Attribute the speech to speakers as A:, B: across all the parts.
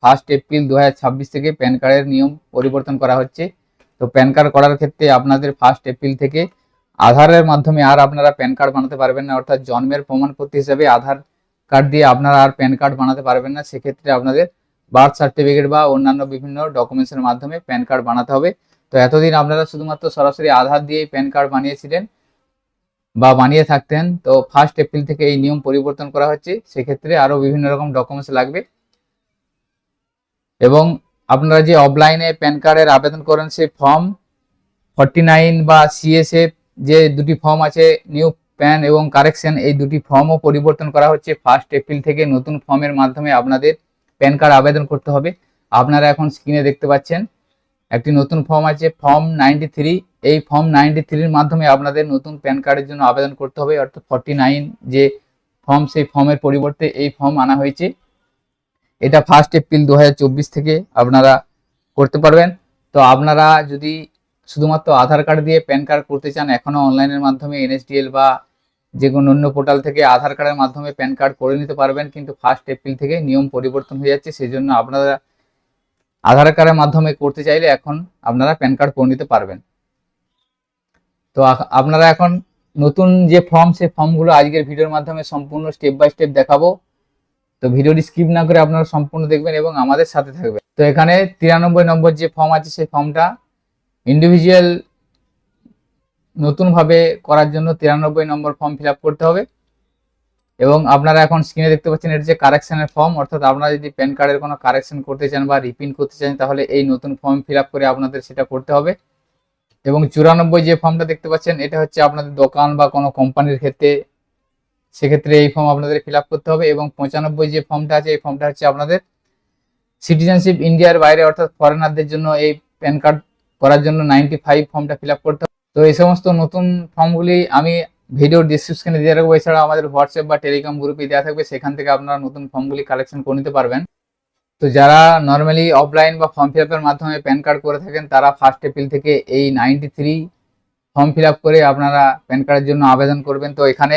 A: 1 April 2026 থেকে pan কার্ডের নিয়ম পরিবর্তন করা হচ্ছে। তো প্যান কার্ড করার ক্ষেত্রে আপনাদের 1 এপ্রিল থেকে আধারের মাধ্যমে আর আপনারা প্যান কার্ড বানাতে পারবেন না, অর্থাৎ জন্মের প্রমাণপত্র হিসেবে আধার কার্ড দিয়ে আপনারা আর প্যান কার্ড বানাতে পারবেন না। সেক্ষেত্রে আপনাদের বার্থ সার্টিফিকেট বা অন্যান্য বিভিন্ন ডকুমেন্টসের মাধ্যমে প্যান কার্ড বানাতে হবে। তো এতদিন আপনারা শুধুমাত্র সরাসরি আধার দিয়েই প্যান কার্ড বানিয়েছিলেন বা বানিয়ে থাকতেন। তো 1 এপ্রিল থেকে এই নিয়ম পরিবর্তন করা হচ্ছে, সেক্ষেত্রে আরও বিভিন্ন রকম ডকুমেন্টস লাগবে। এবং আপনারা যে অফলাইনে প্যান কার্ডের আবেদন করেন সেই ফর্ম 49 বা CSF যে দুটি ফর্ম আছে, নিউ প্যান এবং কারেকশন, এই দুটি ফর্মও পরিবর্তন করা হচ্ছে। 1 এপ্রিল থেকে নতুন ফর্মের মাধ্যমে আপনাদের প্যান কার্ড আবেদন করতে হবে। আপনারা এখন স্ক্রিনে দেখতে পাচ্ছেন একটি নতুন ফর্ম আছে, ফর্ম 93। এই ফর্ম 93-র মাধ্যমে আপনাদের নতুন প্যান কার্ডের জন্য আবেদন করতে হবে, অর্থাৎ 49 যে ফর্ম সেই ফর্মের পরিবর্তে এই ফর্ম আনা হয়েছে। এটা 1 এপ্রিল 2024 থেকে আপনারা করতে পারবেন। তো আপনারা যদি শুধুমাত্র আধার কার্ড দিয়ে প্যান কার্ড করতে চান, এখনও অনলাইনের মাধ্যমে NSDL বা যে কোনো অন্য পোর্টাল থেকে আধার কার্ডের মাধ্যমে প্যান কার্ড করে নিতে পারবেন, কিন্তু 1 এপ্রিল থেকে নিয়ম পরিবর্তন হয়ে যাচ্ছে। সেই জন্য আপনারা আধার কার্ডের মাধ্যমে করতে চাইলে এখন আপনারা প্যান কার্ড করে নিতে পারবেন। তো আপনারা এখন নতুন যে ফর্ম, সেই ফর্মগুলো আজকের ভিডিওর মাধ্যমে সম্পূর্ণ স্টেপ বাই স্টেপ দেখাবো। তো ভিডিওটি স্কিপ না করে আপনারা সম্পূর্ণ দেখবেন এবং আমাদের সাথে থাকবেন। তো এখানে 93 নম্বর যে ফর্ম আছে, সেই ফর্মটা ইন্ডিভিজুয়াল নতুনভাবে করার জন্য 93 নম্বর ফর্ম ফিল আপ করতে হবে। এবং আপনারা এখন স্ক্রিনে দেখতে পাচ্ছেন এটা যে কারেকশনের ফর্ম, অর্থাৎ আপনারা যদি প্যান কার্ডের কোনো কারেকশন করতে চান বা রিপ্রিন্ট করতে চান, তাহলে এই নতুন ফর্ম ফিল আপ করে আপনাদের সেটা করতে হবে। এবং 94 যে ফর্মটা দেখতে পাচ্ছেন, এটা হচ্ছে আপনাদের দোকান বা কোনো কোম্পানির ক্ষেত্রে, সেক্ষেত্রে এই ফর্ম আপনাদের ফিল আপ করতে হবে। এবং 95 যে ফর্মটা আছে, এই ফর্মটা হচ্ছে আপনাদের সিটিজেনশিপ ইন্ডিয়ার বাইরে অর্থাৎ ফরেনারদের জন্য এই প্যান কার্ড করার জন্য 95 ফর্মটা ফিল আপ করতে হবে। তো এই সমস্ত নতুন ফর্মগুলি আমি ভিডিও ডিসক্রিপশনে দিয়ে রাখবো, এছাড়া আমাদের হোয়াটসঅ্যাপ বা টেলিগ্রাম গ্রুপে দেওয়া থাকবে, সেখান থেকে আপনারা নতুন ফর্মগুলি কালেকশন করে নিতে পারবেন। তো যারা নর্মালি অফলাইন বা ফর্ম ফিল আপের মাধ্যমে প্যান কার্ড করে থাকেন, তারা 1 এপ্রিল থেকে এই 93 ফর্ম ফিল আপ করে আপনারা প্যান কার্ডের জন্য আবেদন করবেন। তো এখানে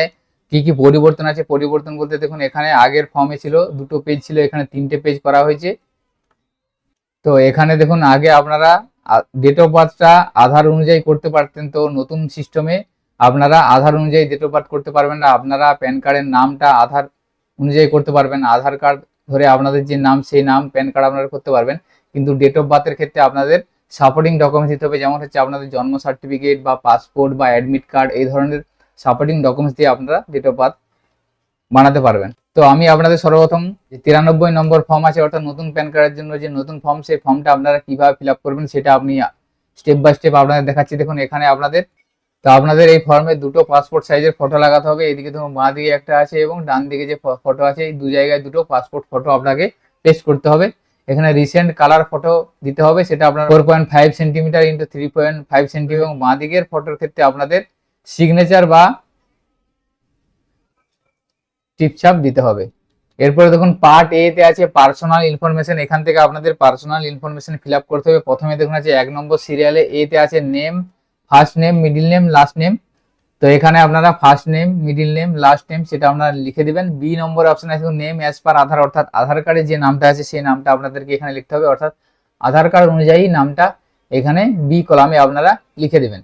A: কি কি পরিবর্তন আছে, পরিবর্তন বলতে দেখুন, এখানে আগের ফর্মে ছিল 2টো পেজ ছিল, এখানে 3টে পেজ করা হয়েছে। তো এখানে দেখুন, আগে আপনারা ডেট অফ বার্থটা আধার অনুযায়ী করতে পারতেন, তো নতুন সিস্টেমে আপনারা আধার অনুযায়ী ডেট অফ বার্থ করতে পারবেন না। আপনারা প্যান কার্ডের নামটা আধার অনুযায়ী করতে পারবেন, আধার কার্ড ধরে আপনাদের যে নাম সেই নাম প্যান কার্ড আপনারা করতে পারবেন। কিন্তু ডেট অফ বার্থের ক্ষেত্রে আপনাদের সাপোর্টিং ডকুমেন্টস দিতে হবে, যেমন হচ্ছে আপনাদের জন্ম সার্টিফিকেট বা পাসপোর্ট বা অ্যাডমিট কার্ড, এই ধরনের সাপোর্টিং ডকুমেন্টস দিয়ে আপনারা ডেট অফ বার্থ বানাতে পারবেন। তো আমি আপনাদের সর্বপ্রথম যে 93 নম্বর ফর্ম আছে, অর্থাৎ নতুন প্যান কার্ডের জন্য যে নতুন ফর্ম, সেই ফর্মটা আপনারা কিভাবে ফিল আপ করবেন সেটা আপনি স্টেপ বাই স্টেপ আপনাদের দেখাচ্ছি। দেখুন এখানে আপনাদের এই ফর্মে 2টো পাসপোর্ট সাইজের ফটো লাগাতে হবে। এইদিকে দেখুন বাঁ দিকে একটা আছে এবং ডান দিকে যে ফটো আছে, এই 2 জায়গায় 2টো পাসপোর্ট ফটো আপনাকে পেস্ট করতে হবে। এখানে রিসেন্ট কালার ফটো দিতে হবে, সেটা আপনার 4.5 সেন্টিমিটার ইন্টু 3.5 সেন্টিমিটার। এবং বাঁ দিকের ফটোর ক্ষেত্রে আপনাদের সিগনেচার বা টিপছাপ দিতে হবে। এরপরে দেখুন পার্ট এ তে আছে পার্সোনাল ইনফরমেশন, এখান থেকে আপনাদের পার্সোনাল ইনফরমেশন ফিল আপ করতে হবে। প্রথমে দেখুন আছে 1 নম্বর সিরিয়ালে এ তে আছে name, first name, middle name, last name. তো এখানে আপনারা first name, middle name, last name সেটা আপনারা লিখে দিবেন। বি নম্বর অপশন আছে নেম অ্যাজ পার আধার, অর্থাৎ আধার কার্ডে যে নামটা আছে সেই নামটা আপনাদেরকে এখানে লিখতে হবে, অর্থাৎ আধার কার্ড অনুযায়ী নামটা এখানে বি কলামে আপনারা লিখে দেবেন।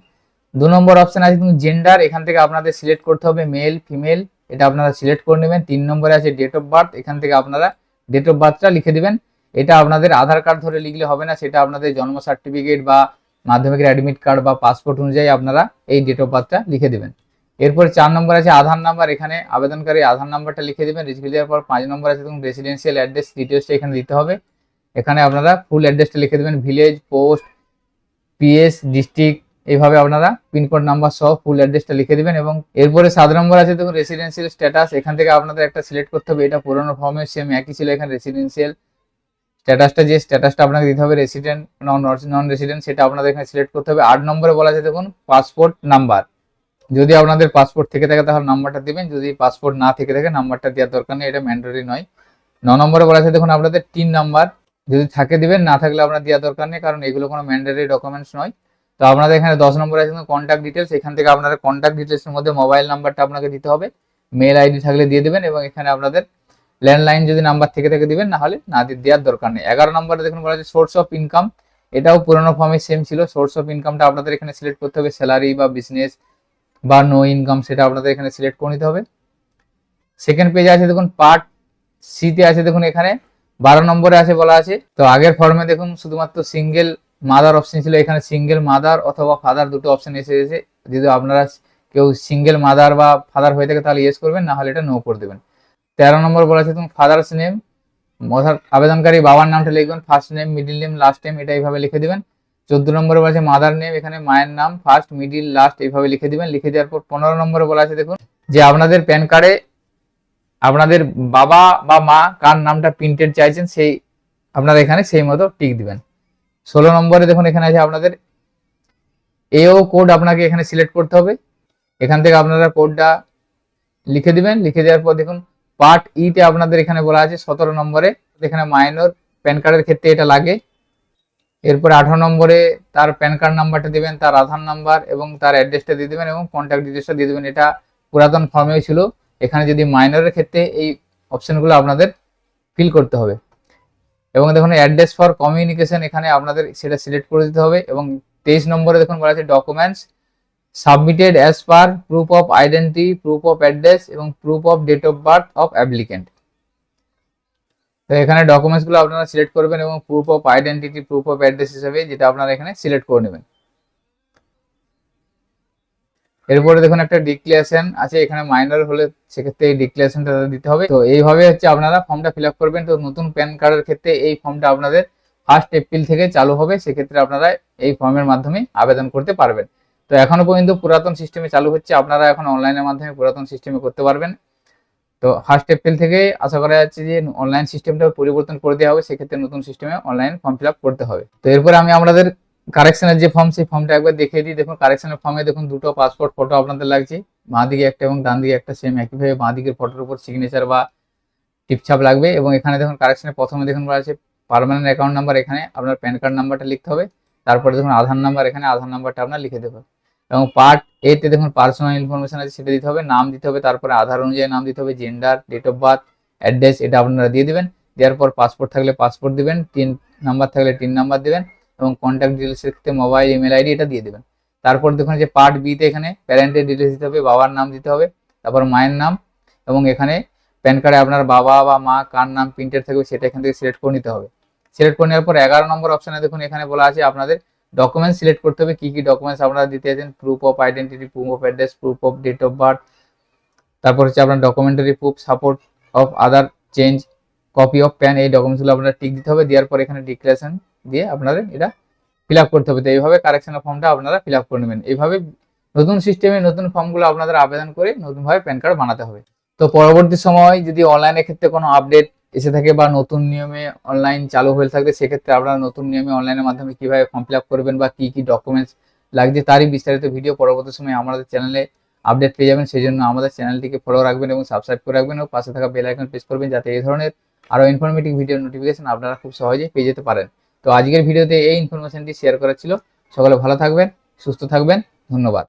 A: 2 নম্বর অপশন আছে জেন্ডার, এখান থেকে আপনাদের সিলেক্ট করতে হবে মেল ফিমেল, এটা আপনারা সিলেক্ট করে নেবেন। 3 নম্বরে আছে ডেট অফ বার্থ, এখান থেকে আপনারা ডেট অফ বার্থটা লিখে দিবেন। এটা আপনাদের আধার কার্ড ধরে লিখলে হবে না, সেটা আপনাদের জন্ম সার্টিফিকেট বা মাধ্যমিকের অ্যাডমিট কার্ড বা পাসপোর্ট অনুযায়ী আপনারা এই ডেট অফ বার্থটা লিখে দেবেন। এরপর 4 নম্বর আছে আধার নাম্বার, এখানে আবেদনকারী আধার নাম্বারটা লিখে দেবেন। লিখে দেওয়ার পর 5 নম্বর আছে দেখুন রেসিডেন্সিয়াল অ্যাড্রেস ডিটেলসটা এখানে দিতে হবে। এখানে আপনারা ফুল অ্যাড্রেসটা লিখে দেবেন, ভিলেজ, পোস্ট, পিএস, ডিস্ট্রিক্ট, এইভাবে আপনারা পিনকোড নাম্বার সহ ফুল অ্যাড্রেসটা লিখে দিবেন। এবং এরপরে 7 নম্বর আছে দেখুন রেসিডেন্সিয়াল স্ট্যাটাস, এখান থেকে আপনাদের একটা সিলেক্ট করতে হবে। এটা পুরোনো ফর্মে সেম একই ছিল, এখানে রেসিডেন্সিয়াল স্ট্যাটাসটা যে স্ট্যাটাসটা আপনাকে দিতে হবে, রেসিডেন্ট নন রেসিডেন্ট, সেটা আপনাদের এখানে সিলেক্ট করতে হবে। 8 নম্বরে বলা আছে দেখুন পাসপোর্ট নাম্বার, যদি আপনাদের পাসপোর্ট থেকে থাকে তাহলে নাম্বারটা দিবেন, যদি পাসপোর্ট না থেকে থাকে নাম্বারটা দেওয়ার দরকার নেই, এটা ম্যান্ডেটরি নয়। 9 নম্বরে বলা আছে দেখুন আপনাদের টিন নাম্বার, যদি থাকে দিবেন, না থাকলে আপনার দেওয়ার দরকার নেই, কারণ এগুলো কোনো ম্যান্ডেটরি ডকুমেন্টস নয়। তো আপনাদের এখানে 10 নম্বরে আছে কন্ট্যাক্ট ডিটেলস, এখান থেকে আপনাদের কন্ট্যাক্ট ডিটেলসের মধ্যে মোবাইল নাম্বারটা আপনাকে দিতে হবে, মেল আইডি থাকলে দিয়ে দেবেন। এবং এখানে আপনাদের ল্যান্ডলাইন যদি নাম্বার থেকে থেকে দিবেন, না হলে না দেওয়ার দরকার নেই। 11 নম্বরে দেখুন বলা আছে সোর্স অফ ইনকাম, এটাও পুরোনো ফর্মে সেম ছিল। সোর্স অফ ইনকামটা আপনাদের এখানে সিলেক্ট করতে হবে, স্যালারি বা বিজনেস বা নো ইনকাম সেটা আপনাদের এখানে সিলেক্ট করে নিতে হবে। সেকেন্ড পেজে আছে দেখুন পার্ট সিতে আছে দেখুন এখানে 12 নম্বরে আছে বলা আছে। তো আগের ফর্মে দেখুন শুধুমাত্র সিঙ্গেল মাদার অপশন ছিল, এখানে সিঙ্গেল মাদার অথবা ফাদার দুটো অপশন এসেছে। যদি আপনারা কেউ সিঙ্গেল মাদার বা ফাদার হয়ে থাকে তাহলে ইয়েস করবেন, না হলে এটা নো করে দেবেন। 13 নম্বর বলা আছে দেখুন ফাদার্স নেম, অর্থাৎ আবেদনকারী বাবার নামটা লিখবেন, first name, middle name, last name, এটা এইভাবে লিখে দিবেন। 14 নম্বরে বলা আছে মাদার নেম, এখানে মায়ের নাম ফার্স্ট মিডিল লাস্ট এইভাবে লিখে দিবেন। লিখে দেওয়ার পর 15 নম্বরে বলা আছে দেখুন যে আপনাদের প্যান কার্ডে আপনাদের বাবা বা মা কার নামটা প্রিন্টেড চাইছেন সেই আপনারা এখানে সেই মতো টিক দিবেন। 16 নম্বরে দেখুন এখানে আছে আপনাদের এও কোড আপনাকে এখানে সিলেক্ট করতে হবে, এখান থেকে আপনারা কোডটা লিখে দিবেন। লিখে দেওয়ার পর দেখুন পার্ট ইতে আপনাদের এখানে বলা আছে 17 নম্বরে, এখানে মাইনর প্যান কার্ডের ক্ষেত্রে এটা লাগে। এরপরে 18 নম্বরে তার প্যান কার্ড নাম্বারটা দিবেন, তার আধার নাম্বার এবং তার অ্যাড্রেসটা দিয়ে দেবেন এবং কন্ট্যাক্ট ডিটেলসটা দিয়ে দেবেন। এটা পুরাতন ফর্মেও ছিল, এখানে যদি মাইনরের ক্ষেত্রে এই অপশনগুলো আপনাদের ফিল করতে হবে। এবং দেখুন অ্যাড্রেস ফর কমিউনিকেশন এখানে আপনাদের সেটা সিলেক্ট করে দিতে হবে। এবং 23 নম্বরে দেখুন বলা আছে documents submitted as per proof of identity, proof of address এবং proof of date of birth of applicant. তো এখানে ডকুমেন্টসগুলো আপনারা সিলেক্ট করবেন এবং proof of identity, proof of address হিসেবে যেটা আপনারা এখানে সিলেক্ট করে নেবেন। এরপরে দেখুন একটা ডিক্লারেশন আছে, এখানে মাইনর হলে সেক্ষেত্রে এই ডিক্লারেশনটা দিতে হবে। তো এইভাবে হচ্ছে আপনারা ফর্মটা ফিল আপ করবেন। তো নতুন প্যান কার্ডের ক্ষেত্রে এই ফর্মটা আপনাদের 1 এপ্রিল থেকে চালু হবে, সেক্ষেত্রে আপনারা এই ফর্মের মাধ্যমে আবেদন করতে পারবেন। তো এখনো পর্যন্ত পুরাতন সিস্টেমে চালু হচ্ছে, আপনারা এখন অনলাইনের মাধ্যমে পুরাতন সিস্টেমে করতে পারবেন। তো 1 এপ্রিল থেকে আশা করা যাচ্ছে যে অনলাইন সিস্টেমটা পরিবর্তন করে দেওয়া হবে, সেক্ষেত্রে নতুন সিস্টেমে অনলাইন ফর্ম ফিল আপ করতে হবে। তো এরপরে আমি আপনাদের কারেকশনের যে ফর্ম সেই ফর্মটা একবার দেখিয়ে দিই। দেখুন কারেকশনের ফর্মে দেখুন দুটো পাসপোর্ট ফটো আপনাদের লাগছে, বাঁ দিকে একটা এবং ডান দিকে একটা, সেম একইভাবে বাঁ দিকের ফটোর উপর সিগনেচার বা টিপছাপ লাগবে। এবং এখানে দেখুন কারেকশনের প্রথমে দেখুন বলা আছে পার্মানেন্ট অ্যাকাউন্ট নাম্বার, এখানে আপনার প্যান কার্ড নাম্বারটা লিখতে হবে। তারপরে দেখুন আধার নাম্বার, এখানে আধার নাম্বারটা আপনার লিখে দেবেন। এবং পার্ট এ তে দেখুন পার্সোনাল ইনফরমেশন আছে, সেটা দিতে হবে, নাম দিতে হবে, তারপরে আধার অনুযায়ী নাম দিতে হবে, gender, date of birth, address এটা আপনারা দিয়ে দিবেন। দেওয়ার পর পাসপোর্ট থাকলে পাসপোর্ট দিবেন, 3 নাম্বার থাকলে 3 নাম্বার দিবেন এবং কন্ট্যাক্ট ডিটেলসের ক্ষেত্রে মোবাইল, ইমেল আইডি এটা দিয়ে দেবেন। তারপর দেখুন যে পার্ট বি তে এখানে প্যারেন্টের ডিটেলস দিতে হবে, বাবার নাম দিতে হবে, তারপর মায়ের নাম এবং এখানে প্যান কার্ডে আপনার বাবা বা মা কার নাম প্রিন্টেড থাকবে সেটা এখান থেকে সিলেক্ট করে নিতে হবে। সিলেক্ট করে নেওয়ার পর 11 নম্বর অপশনে দেখুন এখানে বলা আছে আপনাদের ডকুমেন্টস সিলেক্ট করতে হবে, কি কি ডকুমেন্টস আপনারা দিতে আছেন, proof of identity, proof of address, proof of date of birth, তারপর হচ্ছে আপনার documentary proof, support of other change, copy of PAN, এই ডকুমেন্টসগুলো আপনারা টিক দিতে হবে। দেওয়ার পর এখানে ডিক্লারেশন দিয়ে আপনাদের এটা ফিল আপ করতে হবে। তো এইভাবে কারেকশনের ফর্মটা আপনারা ফিল আপ করে নেবেন। এইভাবে নতুন সিস্টেমে নতুন ফর্মগুলো আপনাদের আবেদন করে নতুনভাবে প্যান কার্ড বানাতে হবে। তো পরবর্তী সময় যদি অনলাইনের ক্ষেত্রে কোনো আপডেট এসে থাকে বা নতুন নিয়মে অনলাইন চালু হয়ে থাকে, সেক্ষেত্রে আপনারা নতুন নিয়মে অনলাইনের মাধ্যমে কিভাবে ফর্ম ফিল আপ করবেন বা কি কি ডকুমেন্টস লাগছে তারই বিস্তারিত ভিডিও পরবর্তী সময় আমাদের চ্যানেলে আপডেট পেয়ে যাবেন। সেই জন্য আমাদের চ্যানেলটিকে ফলো রাখবেন এবং সাবস্ক্রাইব করে রাখবেন এবং পাশে থাকা বেল আইকন প্রেস করবেন, যাতে এই ধরনের আরও ইনফরমেটিভ ভিডিওর নোটিফিকেশন আপনারা খুব সহজেই পেয়ে যেতে পারেন। তো আজকের ভিডিওতে এই ইনফরমেশনটি শেয়ার করা ছিল। সকলে ভালো থাকবেন, সুস্থ থাকবেন, ধন্যবাদ।